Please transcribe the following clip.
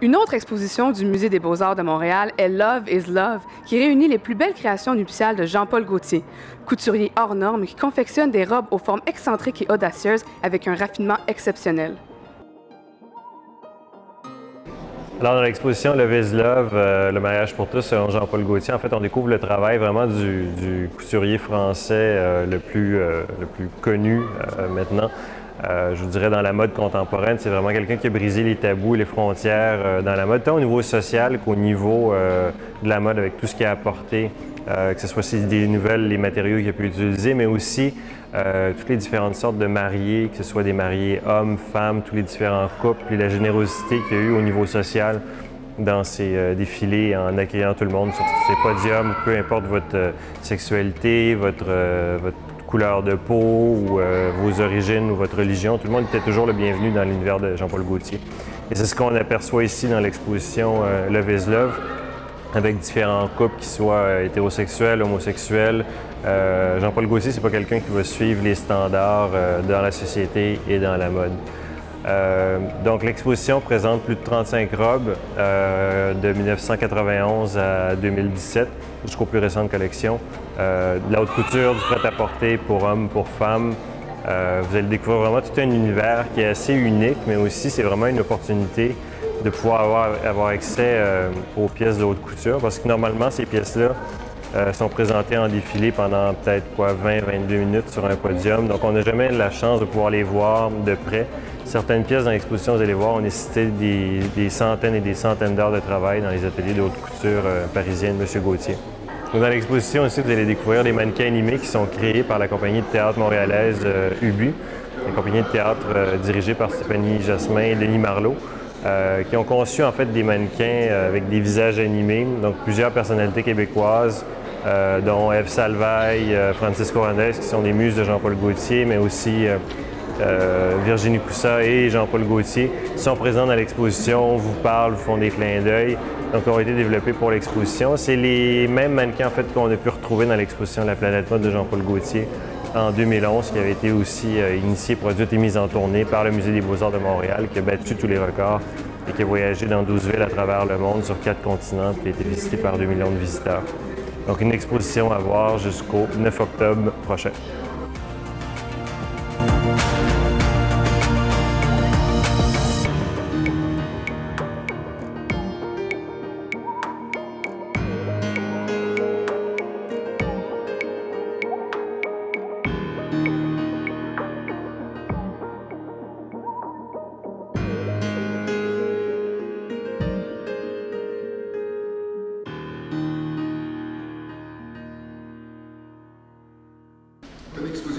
Une autre exposition du Musée des Beaux-Arts de Montréal est Love is Love, qui réunit les plus belles créations nuptiales de Jean-Paul Gaultier, couturier hors norme qui confectionne des robes aux formes excentriques et audacieuses avec un raffinement exceptionnel. Alors, dans l'exposition Love is Love, le mariage pour tous, selon Jean-Paul Gaultier, en fait, on découvre le travail vraiment du couturier français le plus connu maintenant. Je vous dirais dans la mode contemporaine, c'est vraiment quelqu'un qui a brisé les tabous et les frontières dans la mode, tant au niveau social qu'au niveau de la mode, avec tout ce qu'il a apporté, que ce soit des nouvelles, les matériaux qu'il a pu utiliser, mais aussi toutes les différentes sortes de mariés, que ce soit des mariés hommes, femmes, tous les différents couples, et la générosité qu'il y a eu au niveau social dans ces défilés, en accueillant tout le monde sur ces podiums, peu importe votre sexualité, votre couleur de peau ou vos origines ou votre religion. Tout le monde était toujours le bienvenu dans l'univers de Jean-Paul Gaultier. Et c'est ce qu'on aperçoit ici dans l'exposition Love is Love, avec différents couples qui soient hétérosexuels, homosexuels. Jean-Paul Gaultier, c'est pas quelqu'un qui va suivre les standards dans la société et dans la mode. Donc l'exposition présente plus de 35 robes de 1991 à 2017 jusqu'aux plus récentes collections. De la haute couture, du prêt-à-porter pour hommes, pour femmes. Vous allez découvrir vraiment tout un univers qui est assez unique, mais aussi c'est vraiment une opportunité de pouvoir avoir accès aux pièces de haute couture, parce que normalement ces pièces-là sont présentées en défilé pendant peut-être 20-22 minutes sur un podium, donc on n'a jamais la chance de pouvoir les voir de près. Certaines pièces dans l'exposition, vous allez voir, on nécessitait des centaines et des centaines d'heures de travail dans les ateliers de haute couture parisiens de M. Gaultier. Donc, dans l'exposition aussi, vous allez découvrir des mannequins animés qui sont créés par la compagnie de théâtre montréalaise UBU, une compagnie de théâtre dirigée par Stéphanie Jasmin et Denis Marleau, qui ont conçu en fait des mannequins avec des visages animés, donc plusieurs personnalités québécoises, dont Ève Salvaille, Francisco Randes, qui sont des muses de Jean-Paul Gaultier, mais aussi Virginie Coussa et Jean-Paul Gaultier sont présents dans l'exposition, vous parlent, vous font des clins d'œil, donc ont été développés pour l'exposition. C'est les mêmes mannequins en fait qu'on a pu retrouver dans l'exposition La Planète Mode de Jean-Paul Gaultier en 2011, qui avait été aussi initiée, produite et mise en tournée par le Musée des Beaux-Arts de Montréal, qui a battu tous les records et qui a voyagé dans 12 villes à travers le monde sur 4 continents, puis a été visitée par 2 millions de visiteurs. Donc une exposition à voir jusqu'au 9 octobre prochain. Une exposition